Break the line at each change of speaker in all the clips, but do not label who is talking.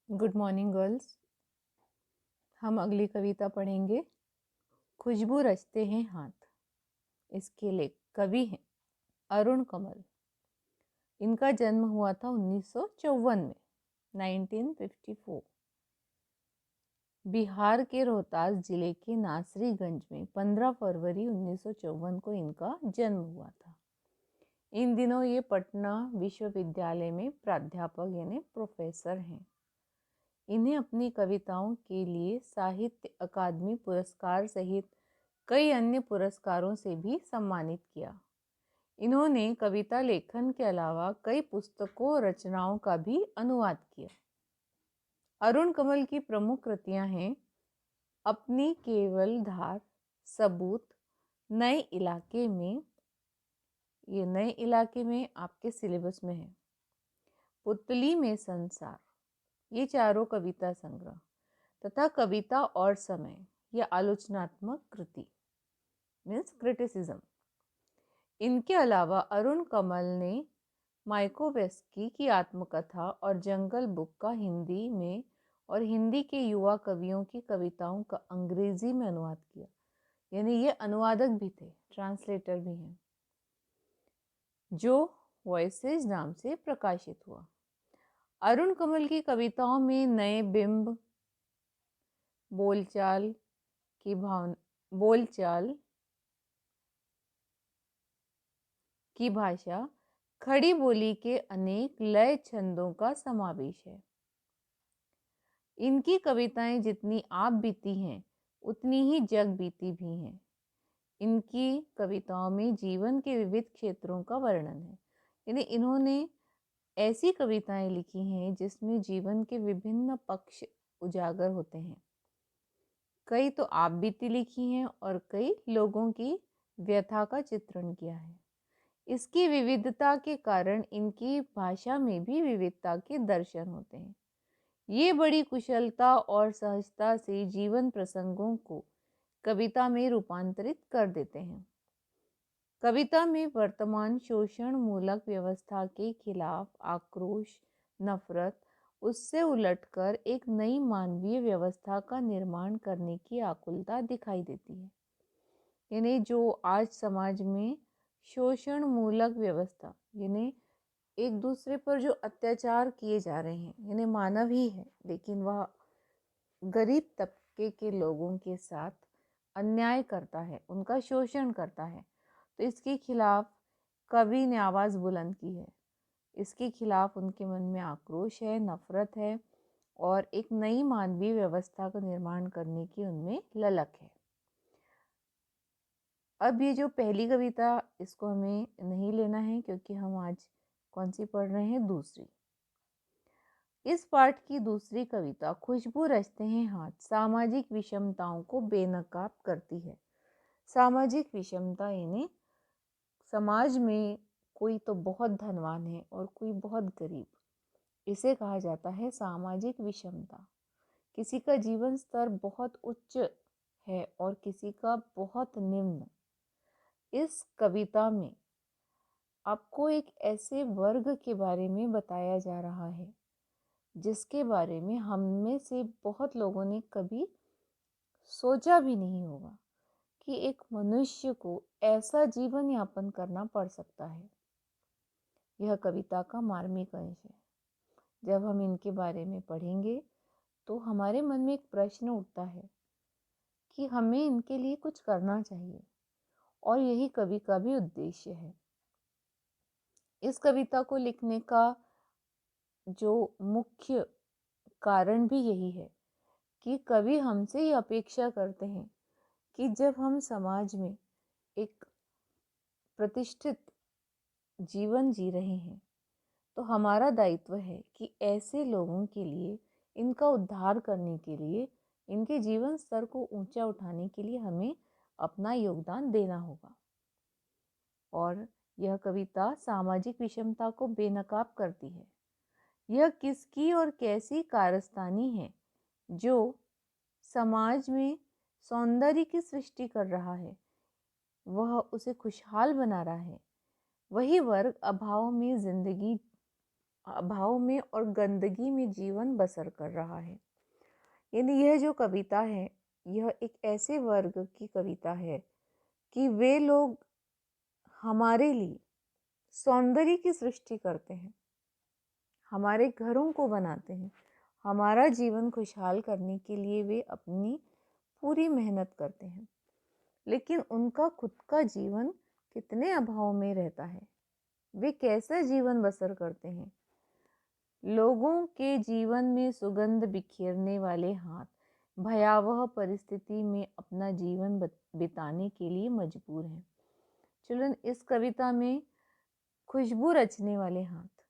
Good morning girls. हम अगली कविता पढ़ेंगे। खुशबू रचते हैं हाथ। इसके लेखक कवि हैं अरुण कमल। इनका जन्म हुआ था 1954 में, 1954। बिहार के रोहतास जिले के नासरीगंज में 15 फरवरी 1954 को इनका जन्म हुआ था। इन दिनों ये पटना विश्वविद्यालय में प्राध्यापक यानी प्रोफेसर हैं। इन्हें अपनी कविताओं के लिए साहित्य अकादमी पुरस्कार सहित कई अन्य पुरस्कारों से भी सम्मानित किया। इन्होंने कविता लेखन के अलावा कई पुस्तकों और रचनाओं का भी अनुवाद किया। अरुण कमल की प्रमुख कृतियां हैं अपनी केवल धार, सबूत, नए इलाके में, ये नए इलाके में आपके सिलेबस में है, पुतली में संसार, ये चारों कविता संग्रह, तथा कविता और समय, यह आलोचनात्मक कृति मीन्स क्रिटिसिज्म। इनके अलावा अरुण कमल ने मायाकोव्स्की की आत्मकथा और जंगल बुक का हिंदी में और हिंदी के युवा कवियों की कविताओं का अंग्रेजी में अनुवाद किया, यानी ये अनुवादक भी थे, ट्रांसलेटर भी हैं, जो वॉइसेज नाम से प्रकाशित हुआ। अरुण कमल की कविताओं में नए बिंब, बोलचाल की भाषा, खड़ी बोली के अनेक लय छंदों का समावेश है। इनकी कविताएं जितनी आप बीती हैं उतनी ही जग बीती भी हैं। इनकी कविताओं में जीवन के विविध क्षेत्रों का वर्णन है, यानी इन्होंने ऐसी कविताएं लिखी हैं जिसमें जीवन के विभिन्न पक्ष उजागर होते हैं। कई तो आप बीती लिखी हैं और कई लोगों की व्यथा का चित्रण किया है। इसकी विविधता के कारण इनकी भाषा में भी विविधता के दर्शन होते हैं। ये बड़ी कुशलता और सहजता से जीवन प्रसंगों को कविता में रूपांतरित कर देते हैं। कविता में वर्तमान शोषण मूलक व्यवस्था के खिलाफ आक्रोश, नफरत, उससे उलटकर एक नई मानवीय व्यवस्था का निर्माण करने की आकुलता दिखाई देती है। यानी जो आज समाज में शोषण मूलक व्यवस्था, यानी एक दूसरे पर जो अत्याचार किए जा रहे हैं, यानी मानव ही है लेकिन वह गरीब तबके के लोगों के साथ अन्याय करता है, उनका शोषण करता है, तो इसके खिलाफ कवि ने आवाज़ बुलंद की है। इसके खिलाफ उनके मन में आक्रोश है, नफरत है और एक नई मानवीय व्यवस्था का निर्माण करने की उनमें ललक है। अब ये जो पहली कविता, इसको हमें नहीं लेना है क्योंकि हम आज कौन सी पढ़ रहे हैं, दूसरी। इस पाठ की दूसरी कविता खुशबू रचते हैं हाथ सामाजिक विषमताओं को बेनकाब करती है। सामाजिक विषमता यानी समाज में कोई तो बहुत धनवान है और कोई बहुत गरीब, इसे कहा जाता है सामाजिक विषमता। किसी का जीवन स्तर बहुत उच्च है और किसी का बहुत निम्न। इस कविता में आपको एक ऐसे वर्ग के बारे में बताया जा रहा है जिसके बारे में हम में से बहुत लोगों ने कभी सोचा भी नहीं होगा कि एक मनुष्य को ऐसा जीवन यापन करना पड़ सकता है। यह कविता का मार्मिक अंश है। जब हम इनके बारे में पढ़ेंगे तो हमारे मन में एक प्रश्न उठता है कि हमें इनके लिए कुछ करना चाहिए, और यही कवि का भी उद्देश्य है। इस कविता को लिखने का जो मुख्य कारण भी यही है कि कवि हमसे ये अपेक्षा करते हैं कि जब हम समाज में एक प्रतिष्ठित जीवन जी रहे हैं तो हमारा दायित्व है कि ऐसे लोगों के लिए, इनका उद्धार करने के लिए, इनके जीवन स्तर को ऊंचा उठाने के लिए हमें अपना योगदान देना होगा। और यह कविता सामाजिक विषमता को बेनकाब करती है। यह किसकी और कैसी कारस्तानी है जो समाज में सौंदर्य की सृष्टि कर रहा है, वह उसे खुशहाल बना रहा है। वही वर्ग अभाव में जिंदगी अभाव में और गंदगी में जीवन बसर कर रहा है। यानी यह जो कविता है, यह एक ऐसे वर्ग की कविता है कि वे लोग हमारे लिए सौंदर्य की सृष्टि करते हैं, हमारे घरों को बनाते हैं, हमारा जीवन खुशहाल करने के लिए वे अपनी पूरी मेहनत करते हैं। लेकिन उनका खुद का जीवन कितने अभाव में रहता है, वे कैसा जीवन बसर करते हैं। लोगों के जीवन में सुगंध बिखेरने वाले हाथ भयावह परिस्थिति में अपना जीवन बिताने के लिए मजबूर हैं। चिल्ड्रन, इस कविता में खुशबू रचने वाले हाथ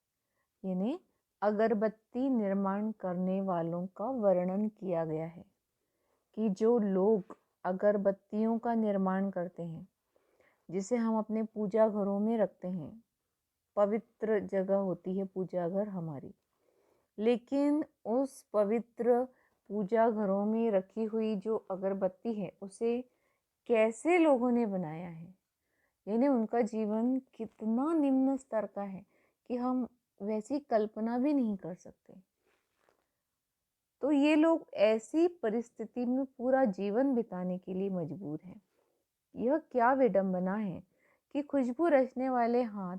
यानी अगरबत्ती निर्माण करने वालों का वर्णन किया गया है कि जो लोग अगरबत्तियों का निर्माण करते हैं, जिसे हम अपने पूजा घरों में रखते हैं, पवित्र जगह होती है पूजा घर हमारी, लेकिन उस पवित्र पूजा घरों में रखी हुई जो अगरबत्ती है उसे कैसे लोगों ने बनाया है, यानी उनका जीवन कितना निम्न स्तर का है कि हम वैसी कल्पना भी नहीं कर सकते। तो ये लोग ऐसी परिस्थिति में पूरा जीवन बिताने के लिए मजबूर हैं। यह क्या विडंबना है कि खुशबू रचने वाले हाथ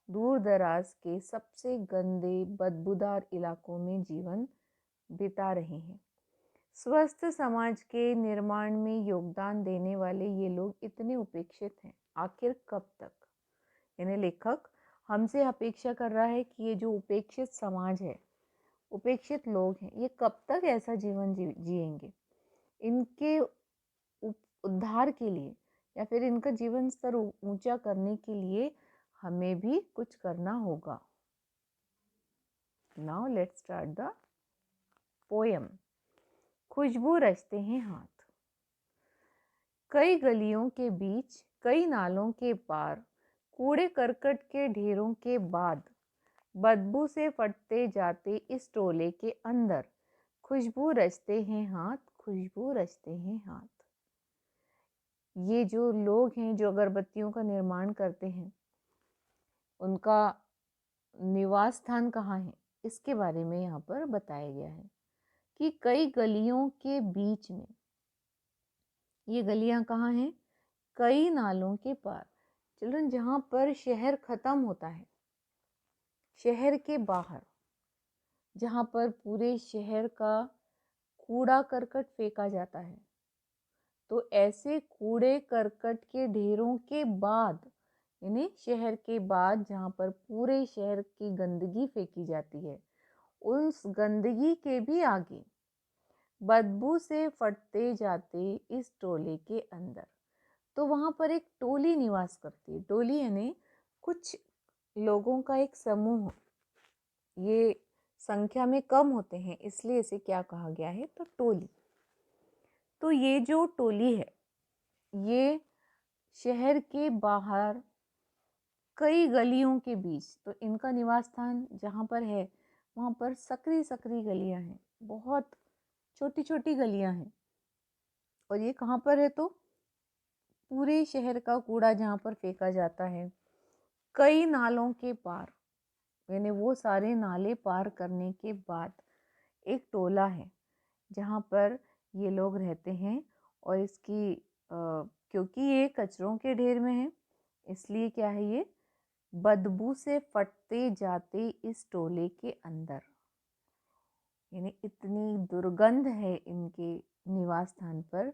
दूर दराज के सबसे गंदे बदबूदार इलाकों में जीवन बिता रहे हैं। स्वस्थ समाज के निर्माण में योगदान देने वाले ये लोग इतने उपेक्षित हैं, आखिर कब तक। यानी लेखक हमसे अपेक्षा कर रहा है कि ये जो उपेक्षित समाज है, उपेक्षित लोग हैं, ये कब तक ऐसा जीवन जिएंगे। इनके उद्धार के लिए या फिर इनका जीवन स्तर ऊंचा करने के लिए हमें भी कुछ करना होगा। Now let's start the poem. खुशबू रचते हैं हाथ। कई गलियों के बीच, कई नालों के पार, कूड़े करकट के ढेरों के बाद, बदबू से फटते जाते इस टोले के अंदर, खुशबू रचते हैं हाथ, खुशबू रचते हैं हाथ। ये जो लोग हैं जो अगरबत्तियों का निर्माण करते हैं, उनका निवास स्थान कहाँ है, इसके बारे में यहाँ पर बताया गया है कि कई गलियों के बीच में, ये गलियाँ कहाँ हैं, कई नालों के पार। चिल्ड्रन, जहाँ पर शहर खत्म होता है, शहर के बाहर जहाँ पर पूरे शहर का कूड़ा करकट फेंका जाता है, तो ऐसे कूड़े करकट के ढेरों के बाद, यानी शहर के बाद जहाँ पर पूरे शहर की गंदगी फेंकी जाती है, उस गंदगी के भी आगे बदबू से फटते जाते इस टोले के अंदर, तो वहाँ पर एक टोली निवास करती है। टोली यानी कुछ लोगों का एक समूह, ये संख्या में कम होते हैं इसलिए इसे क्या कहा गया है, तो टोली। तो ये जो टोली है, ये शहर के बाहर कई गलियों के बीच, तो इनका निवास स्थान जहाँ पर है वहाँ पर सकरी सकरी गलियाँ हैं, बहुत छोटी छोटी गलियाँ हैं। और ये कहाँ पर है, तो पूरे शहर का कूड़ा जहाँ पर फेंका जाता है, कई नालों के पार, यानी वो सारे नाले पार करने के बाद एक टोला है जहाँ पर ये लोग रहते हैं। और इसकी क्योंकि ये कचरों के ढेर में है, इसलिए क्या है, ये बदबू से फटते जाते इस टोले के अंदर, यानी इतनी दुर्गंध है इनके निवास स्थान पर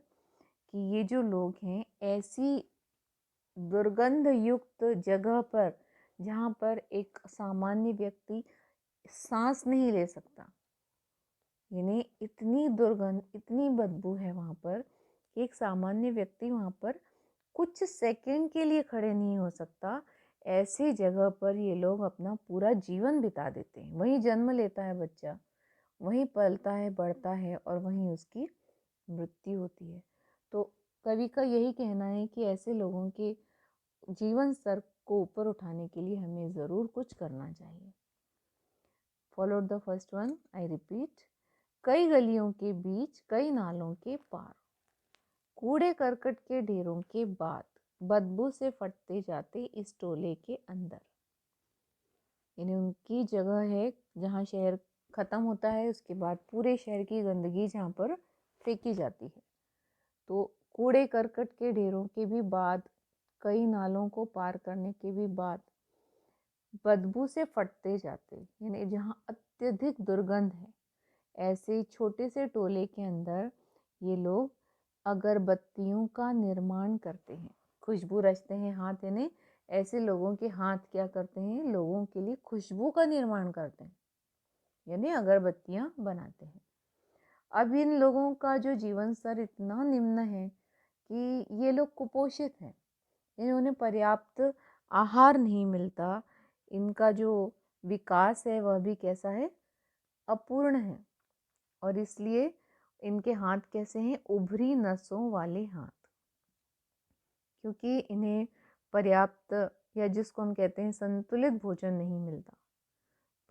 कि ये जो लोग हैं ऐसी दुर्गंध युक्त जगह पर जहाँ पर एक सामान्य व्यक्ति सांस नहीं ले सकता, यानी इतनी दुर्गंध, इतनी बदबू है वहाँ पर कि एक सामान्य व्यक्ति वहाँ पर कुछ सेकंड के लिए खड़े नहीं हो सकता। ऐसी जगह पर ये लोग अपना पूरा जीवन बिता देते हैं। वहीं जन्म लेता है बच्चा, वहीं पलता है, बढ़ता है और वहीं उसकी मृत्यु होती है। तो कवि का यही कहना है कि ऐसे लोगों के जीवन स्तर को ऊपर उठाने के लिए हमें ज़रूर कुछ करना चाहिए। Follow the first one, I repeat. कई गलियों के बीच, कई नालों के पार, कूड़े करकट के ढेरों के बाद, बदबू से फटते जाते इस टोले के अंदर, यानी उनकी जगह है जहाँ शहर ख़त्म होता है, उसके बाद पूरे शहर की गंदगी जहाँ पर फेंकी जाती है। तो कूड़े करकट के ढेरों के भी बाद, कई नालों को पार करने के भी बाद बदबू से फटते जाते, यानी जहाँ अत्यधिक दुर्गंध है, ऐसे छोटे से टोले के अंदर ये लोग अगरबत्तियों का निर्माण करते हैं, खुशबू रचते हैं हाथ, यानी ऐसे लोगों के हाथ क्या करते हैं, लोगों के लिए खुशबू का निर्माण करते हैं, यानी अगरबत्तियां बनाते हैं। अब इन लोगों का जो जीवन स्तर इतना निम्न है कि ये लोग कुपोषित हैं, इन्हें पर्याप्त आहार नहीं मिलता, इनका जो विकास है वह भी कैसा है, अपूर्ण है, और इसलिए इनके हाथ कैसे हैं, उभरी नसों वाले हाथ, क्योंकि इन्हें पर्याप्त, या जिसको हम कहते हैं संतुलित भोजन नहीं मिलता।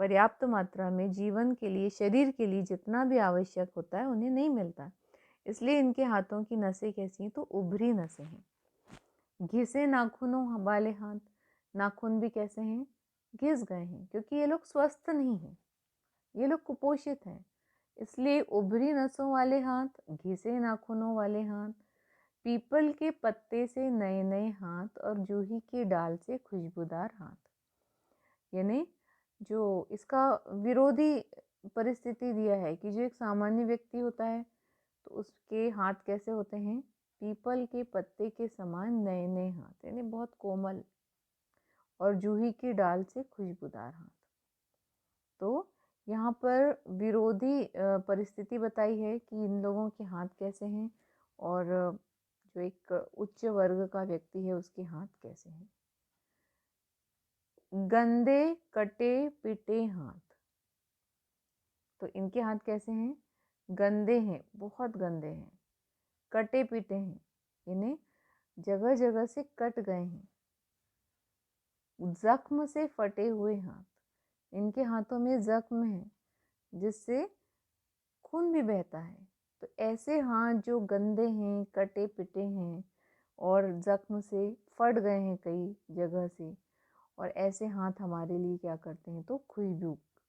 पर्याप्त मात्रा में जीवन के लिए, शरीर के लिए जितना भी आवश्यक होता है उन्हें नहीं मिलता, इसलिए इनके हाथों की नसें कैसी हैं, तो उभरी नसें हैं। घिसे नाखूनों वाले हाथ, नाखून भी कैसे हैं, घिस गए हैं, क्योंकि ये लोग स्वस्थ नहीं हैं, ये लोग कुपोषित हैं, इसलिए उभरी नसों वाले हाथ, घिसे नाखूनों वाले हाथ, पीपल के पत्ते से नए नए हाथ, और जूही की डाल से खुशबूदार हाथ। यानी जो इसका विरोधी परिस्थिति दिया है कि जो एक सामान्य व्यक्ति होता है तो उसके हाथ कैसे होते हैं, पीपल के पत्ते के समान नए नए हाथ, यानी बहुत कोमल, और जूही की डाल से खुशबूदार हाथ। तो यहाँ पर विरोधी परिस्थिति बताई है कि इन लोगों के हाथ कैसे हैं, और जो एक उच्च वर्ग का व्यक्ति है उसके हाथ कैसे हैं। गंदे कटे पिटे हाथ, तो इनके हाथ कैसे हैं, गंदे हैं, बहुत गंदे हैं, कटे पिटे हैं, इन्हें जगह जगह से कट गए हैं, जख्म से फटे हुए हाथ, इनके हाथों में जख्म है जिससे खून भी बहता है। तो ऐसे हाथ जो गंदे हैं, कटे पिटे हैं और जख्म से फट गए हैं कई जगह से, और ऐसे हाथ हमारे लिए क्या करते हैं, तो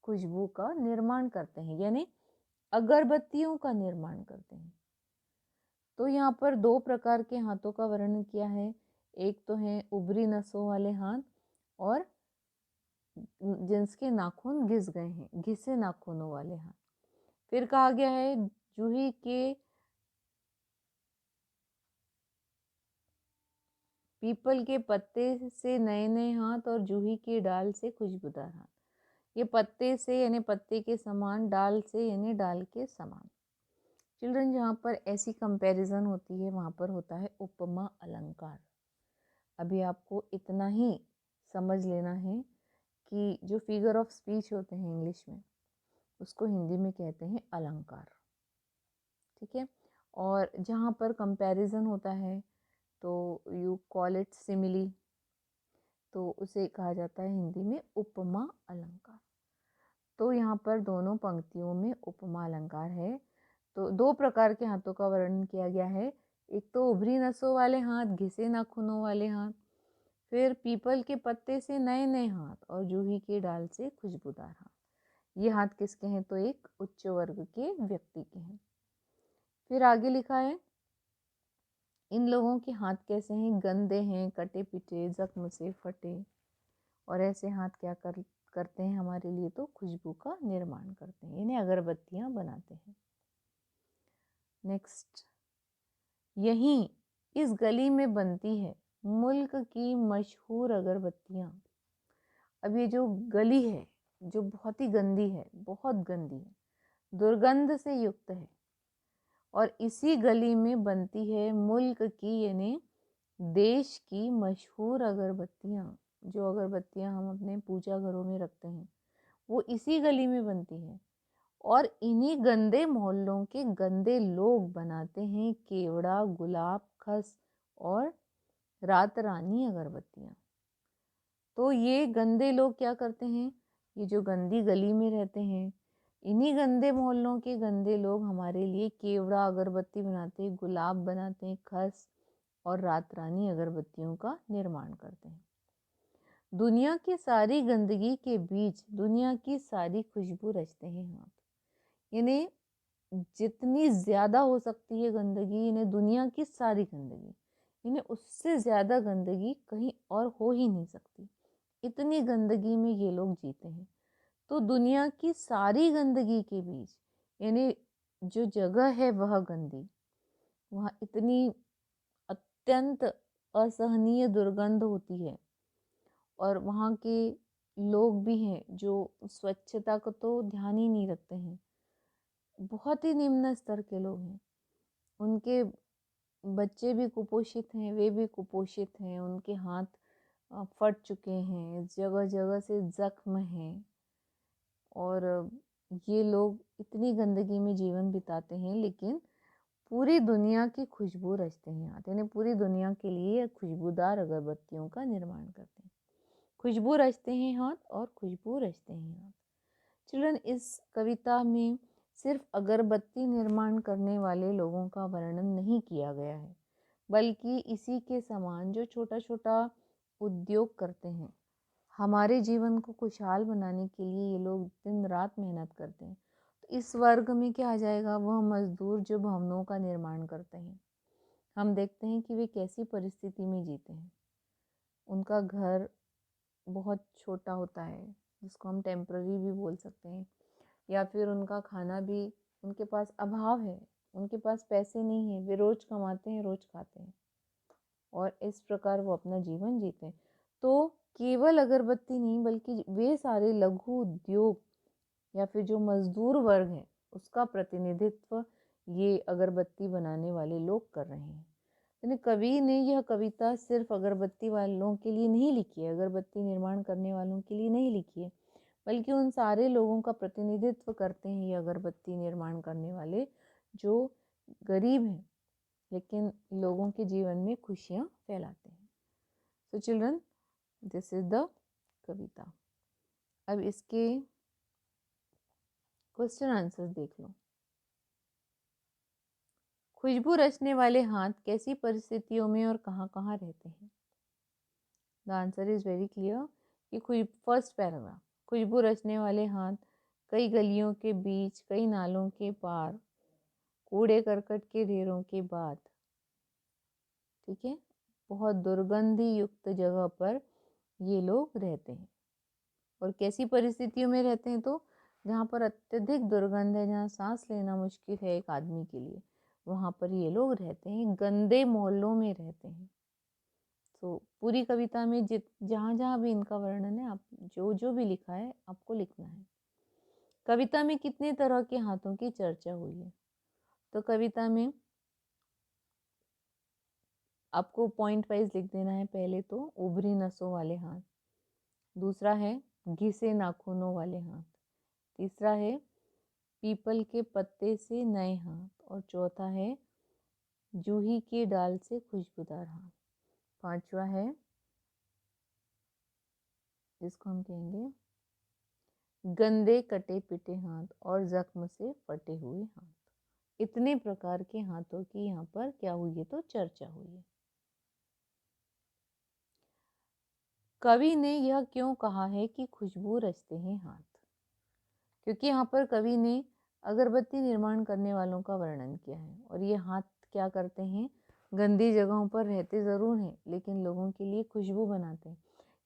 खुशबू का निर्माण करते हैं, यानी अगरबत्तियों का निर्माण करते हैं। तो यहाँ पर दो प्रकार के हाथों का वर्णन किया है, एक तो है उभरी नसों वाले हाथ, और जिनके नाखून घिस गए हैं, घिसे नाखूनों वाले हाथ। फिर कहा गया है जूही के पीपल के पत्ते से नए नए हाथ, और जूही की डाल से खुशबूदार हाथ। ये पत्ते से यानी पत्ते के समान, डाल से यानी डाल के समान। चिल्ड्रन, जहाँ पर ऐसी कंपैरिजन होती है वहाँ पर होता है उपमा अलंकार। अभी आपको इतना ही समझ लेना है कि जो फिगर ऑफ स्पीच होते हैं इंग्लिश में, उसको हिंदी में कहते हैं अलंकार, ठीक है। और जहाँ पर कंपैरिजन होता है तो यू कॉल इट सिमिली, तो उसे कहा जाता है हिंदी में उपमा अलंकार। तो यहाँ पर दोनों पंक्तियों में उपमा अलंकार है। तो दो प्रकार के हाथों का वर्णन किया गया है, एक तो उभरी नसों वाले हाथ, घिसे नाखूनों वाले हाथ, फिर पीपल के पत्ते से नए नए हाथ, और जूही की डाल से खुशबूदार हाथ। ये हाथ किसके हैं, तो एक उच्च वर्ग के व्यक्ति के हैं। फिर आगे लिखा है इन लोगों के हाथ कैसे हैं, गंदे हैं, कटे पिटे, जख्म से फटे, और ऐसे हाथ क्या करते हैं हमारे लिए, तो खुशबू का निर्माण करते हैं, इन्हें अगरबत्तियां बनाते हैं। नेक्स्ट, यहीं इस गली में बनती है मुल्क की मशहूर अगरबत्तियां। अब ये जो गली है जो बहुत ही गंदी है, बहुत गंदी है, दुर्गंध से युक्त है, और इसी गली में बनती है मुल्क की यानी देश की मशहूर अगरबत्तियां। जो अगरबत्तियां हम अपने पूजा घरों में रखते हैं वो इसी गली में बनती है, और इन्हीं गंदे मोहल्लों के गंदे लोग बनाते हैं केवड़ा, गुलाब, खस और रात रानी अगरबत्तियां। तो ये गंदे लोग क्या करते हैं, ये जो गंदी गली में रहते हैं, इन्हीं गंदे मोहल्लों के गंदे लोग हमारे लिए केवड़ा अगरबत्ती बनाते हैं, गुलाब बनाते हैं, खस और रात रानी अगरबत्तियों का निर्माण करते हैं। दुनिया की सारी गंदगी के बीच दुनिया की सारी खुशबू रचते हैं हाथ। यानी जितनी ज़्यादा हो सकती है गंदगी, यानी दुनिया की सारी गंदगी, यानी उससे ज़्यादा गंदगी कहीं और हो ही नहीं सकती। इतनी गंदगी में ये लोग जीते हैं। तो दुनिया की सारी गंदगी के बीच, यानी जो जगह है वह गंदी, वहाँ इतनी अत्यंत असहनीय दुर्गंध होती है, और वहाँ के लोग भी हैं जो स्वच्छता को तो ध्यान ही नहीं रखते हैं। बहुत ही निम्न स्तर के लोग हैं। उनके बच्चे भी कुपोषित हैं, वे भी कुपोषित हैं, उनके हाथ फट चुके हैं, जगह जगह से जख्म हैं, और ये लोग इतनी गंदगी में जीवन बिताते हैं, लेकिन पूरी दुनिया की खुशबू रचते हैं हाथ। यानी पूरी दुनिया के लिए खुशबूदार अगरबत्तियों का निर्माण करते हैं। खुशबू रचते हैं हाथ और खुशबू रचते हैं हाथ। चिल्ड्रन, इस कविता में सिर्फ अगरबत्ती निर्माण करने वाले लोगों का वर्णन नहीं किया गया है, बल्कि इसी के समान जो छोटा छोटा उद्योग करते हैं, हमारे जीवन को खुशहाल बनाने के लिए ये लोग दिन रात मेहनत करते हैं। तो इस वर्ग में क्या आ जाएगा? वह मजदूर जो भवनों का निर्माण करते हैं। हम देखते हैं कि वे कैसी परिस्थिति में जीते हैं। उनका घर बहुत छोटा होता है, जिसको हम टेम्पररी भी बोल सकते हैं, या फिर उनका खाना भी, उनके पास अभाव है, उनके पास पैसे नहीं है, वे रोज कमाते हैं, रोज खाते हैं, और इस प्रकार वो अपना जीवन जीते हैं। तो केवल अगरबत्ती नहीं, बल्कि वे सारे लघु उद्योग या फिर जो मजदूर वर्ग है, उसका प्रतिनिधित्व ये अगरबत्ती बनाने वाले लोग कर रहे हैं। यानी कवि ने यह कविता सिर्फ अगरबत्ती वालों के लिए नहीं लिखी है, अगरबत्ती निर्माण करने वालों के लिए नहीं लिखी है, बल्कि उन सारे लोगों का प्रतिनिधित्व करते हैं ये अगरबत्ती निर्माण करने वाले, जो गरीब हैं लेकिन लोगों के जीवन में खुशियाँ फैलाते हैं। So children, this is the कविता। अब इसके क्वेश्चन आंसर्स देख लो। खुशबू रचने वाले हाथ कैसी परिस्थितियों में और कहाँ कहाँ रहते हैं? The answer is very clear कि फर्स्ट पैराग्राफ, खुशबू रचने वाले हाथ कई गलियों के बीच, कई नालों के पार, कूड़े करकट के ढेरों के बाद, ठीक है, बहुत दुर्गंधी युक्त जगह पर ये लोग रहते हैं। और कैसी परिस्थितियों में रहते हैं? तो जहाँ पर अत्यधिक दुर्गंध है, जहाँ सांस लेना मुश्किल है एक आदमी के लिए, वहाँ पर ये लोग रहते हैं, गंदे मोहल्लों में रहते हैं। तो पूरी कविता में जहाँ जहाँ भी इनका वर्णन है, आप जो जो भी लिखा है आपको लिखना है। कविता में कितने तरह के हाथों की चर्चा हुई है? तो कविता में आपको पॉइंट वाइज लिख देना है। पहले तो उभरी नसों वाले हाथ, दूसरा है घिसे नाखूनों वाले हाथ, तीसरा है पीपल के पत्ते से नए हाथ, और चौथा है जूही के डाल से खुशबूदार हाथ, पांचवा है जिसको हम कहेंगे गंदे कटे पिटे हाथ और जख्म से फटे हुए हाथ। इतने प्रकार के हाथों की यहाँ पर क्या हुई है? तो चर्चा हुई है। कवि ने यह क्यों कहा है कि खुशबू रचते हैं हाथ? क्योंकि यहाँ पर कवि ने अगरबत्ती निर्माण करने वालों का वर्णन किया है, और ये हाथ क्या करते हैं? गंदी जगहों पर रहते ज़रूर हैं, लेकिन लोगों के लिए खुशबू बनाते हैं।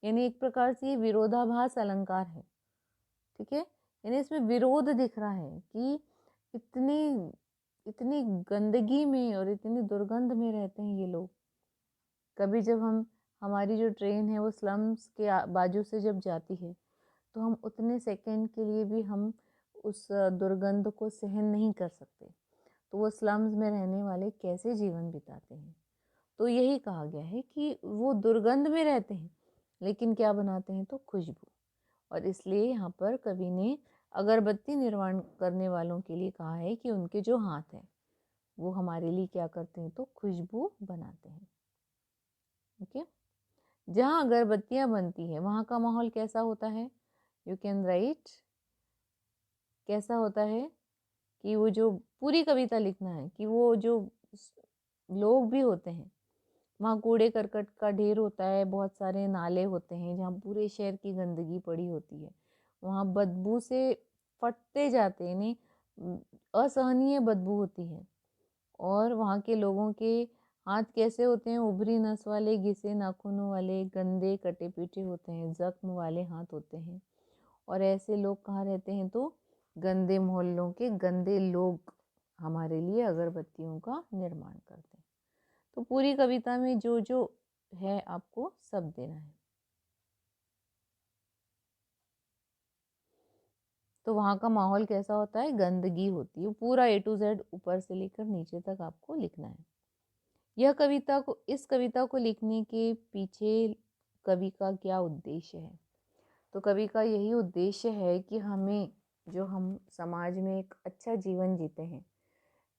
यानी एक प्रकार से ये विरोधाभास अलंकार है, ठीक है। यानी इसमें विरोध दिख रहा है कि इतनी इतनी गंदगी में और इतनी दुर्गंध में रहते हैं ये लोग। कभी जब हमारी जो ट्रेन है वो स्लम्स के बाजू से जब जाती है, तो हम उतने सेकंड के लिए भी हम उस दुर्गंध को सहन नहीं कर सकते। तो वो स्लम्स में रहने वाले कैसे जीवन बिताते हैं? तो यही कहा गया है कि वो दुर्गंध में रहते हैं, लेकिन क्या बनाते हैं? तो खुशबू। और इसलिए यहाँ पर कवि ने अगरबत्ती निर्माण करने वालों के लिए कहा है कि उनके जो हाथ हैं वो हमारे लिए क्या करते हैं? तो खुशबू बनाते हैं। ओके, जहाँ अगरबत्तियाँ बनती है वहाँ का माहौल कैसा होता है? You can write. कैसा होता है कि वो जो पूरी कविता लिखना है कि वो जो लोग भी होते हैं वहाँ कूड़े करकट का ढेर होता है, बहुत सारे नाले होते हैं जहाँ पूरे शहर की गंदगी पड़ी होती है। वहाँ बदबू से फटते जाते हैं, असहनीय बदबू होती है। और वहाँ के लोगों के हाथ कैसे होते हैं, उभरी नस वाले, घिसे नाखूनों वाले, गंदे कटे पीटे होते हैं, जख्म वाले हाथ होते हैं। और ऐसे लोग कहाँ रहते हैं, तो गंदे मोहल्लों के गंदे लोग हमारे लिए अगरबत्तियों का निर्माण करते हैं। तो पूरी कविता में जो जो है आपको सब देना है। तो वहाँ का माहौल कैसा होता है, गंदगी होती है, पूरा A to Z ऊपर से लेकर नीचे तक आपको लिखना है। इस कविता को लिखने के पीछे कवि का क्या उद्देश्य है, तो कवि का यही उद्देश्य है कि हमें, जो हम समाज में एक अच्छा जीवन जीते हैं,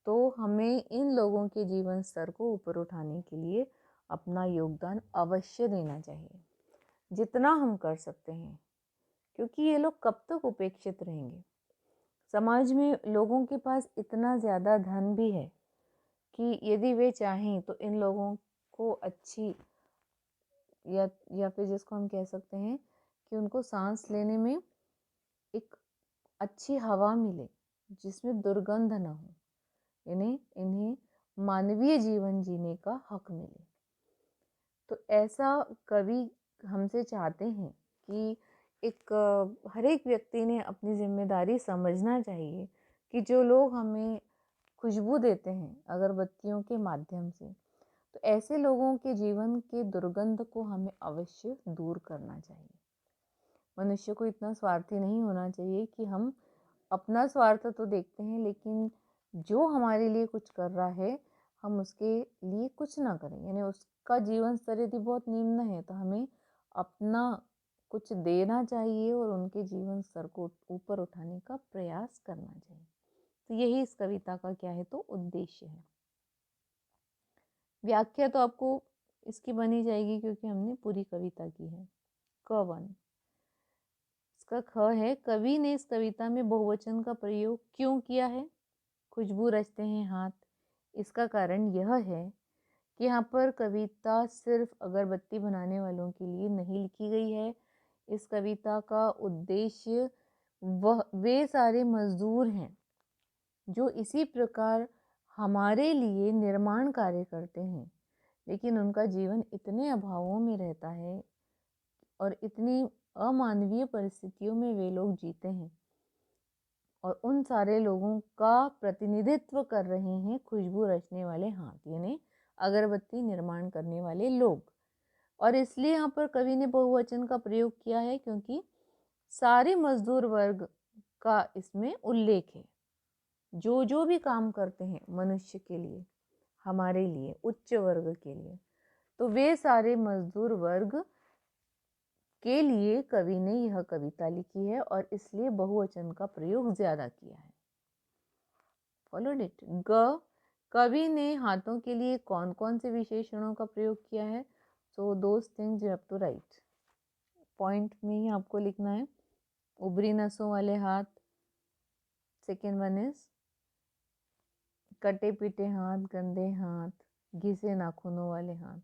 तो हमें इन लोगों के जीवन स्तर को ऊपर उठाने के लिए अपना योगदान अवश्य देना चाहिए, जितना हम कर सकते हैं, क्योंकि ये लोग कब तक उपेक्षित रहेंगे। समाज में लोगों के पास इतना ज़्यादा धन भी है कि यदि वे चाहें तो इन लोगों को अच्छी या फिर जिसको हम कह सकते हैं कि उनको सांस लेने में एक अच्छी हवा मिले जिसमें दुर्गंध ना हो, इन्हें मानवीय जीवन जीने का हक मिले। तो ऐसा कवि हमसे चाहते हैं कि हर एक व्यक्ति ने अपनी जिम्मेदारी समझना चाहिए कि जो लोग हमें खुशबू देते हैं अगरबत्तियों के माध्यम से, तो ऐसे लोगों के जीवन के दुर्गंध को हमें अवश्य दूर करना चाहिए। मनुष्य को इतना स्वार्थी नहीं होना चाहिए कि हम अपना स्वार्थ तो देखते हैं, लेकिन जो हमारे लिए कुछ कर रहा है हम उसके लिए कुछ ना करें। यानी उसका जीवन स्तर यदि बहुत निम्न है तो हमें अपना कुछ देना चाहिए और उनके जीवन स्तर को ऊपर उठाने का प्रयास करना चाहिए। तो यही इस कविता का क्या है, तो उद्देश्य है। व्याख्या तो आपको इसकी बनी जाएगी क्योंकि हमने पूरी कविता की है। क1 इसका ख है, कवि ने इस कविता में बहुवचन का प्रयोग क्यों किया है। खुशबू रचते हैं हाथ, इसका कारण यह है कि यहाँ पर कविता सिर्फ अगरबत्ती बनाने वालों के लिए नहीं लिखी गई है। इस कविता का उद्देश्य वे सारे मजदूर हैं जो इसी प्रकार हमारे लिए निर्माण कार्य करते हैं, लेकिन उनका जीवन इतने अभावों में रहता है और इतनी अमानवीय परिस्थितियों में वे लोग जीते हैं, और उन सारे लोगों का प्रतिनिधित्व कर रहे हैं खुशबू रचने वाले हाथ, यानी अगरबत्ती निर्माण करने वाले लोग। और इसलिए यहाँ पर कवि ने बहुवचन का प्रयोग किया है क्योंकि सारे मजदूर वर्ग का इसमें उल्लेख है। जो जो भी काम करते हैं मनुष्य के लिए, हमारे लिए, उच्च वर्ग के लिए, तो वे सारे मजदूर वर्ग के लिए कवि ने यह कविता लिखी है और इसलिए बहुवचन का प्रयोग ज्यादा किया है। Followed it. ग, कवि ने हाथों के लिए कौन कौन से विशेषणों का प्रयोग किया है, so those things you have to write. Point में ही आपको लिखना है। उभरी नसों वाले हाथ, सेकेंड वन इज कटे पीटे हाथ, गंदे हाथ, घिसे नाखूनों वाले हाथ,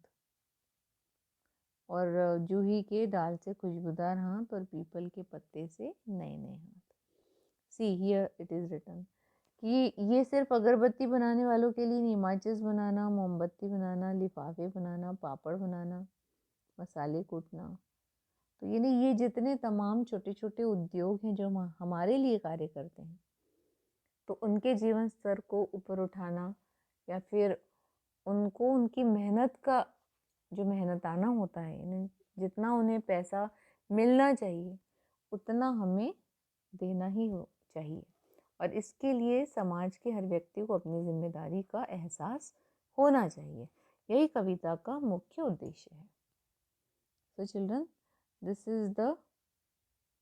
और जूही के डाल से खुशबूदार हाथ और पीपल के पत्ते से नए नए हाथ। See here it is written कि ये सिर्फ अगरबत्ती बनाने वालों के लिए नहीं, माचिस बनाना, मोमबत्ती बनाना, लिफाफे बनाना, पापड़ बनाना, मसाले कूटना, तो ये जितने तमाम छोटे छोटे उद्योग हैं जो हमारे लिए कार्य करते हैं, तो उनके जीवन स्तर को ऊपर उठाना या फिर उनको उनकी मेहनत का जो मेहनताना होता है, जितना उन्हें पैसा मिलना चाहिए उतना हमें देना ही हो चाहिए, और इसके लिए समाज के हर व्यक्ति को अपनी जिम्मेदारी का एहसास होना चाहिए। यही कविता का मुख्य उद्देश्य है। सो children, this is the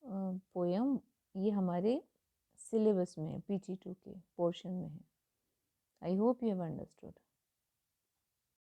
poem. ये हमारे सिलेबस में है, PG2 के पोर्शन में है। I hope you have understood.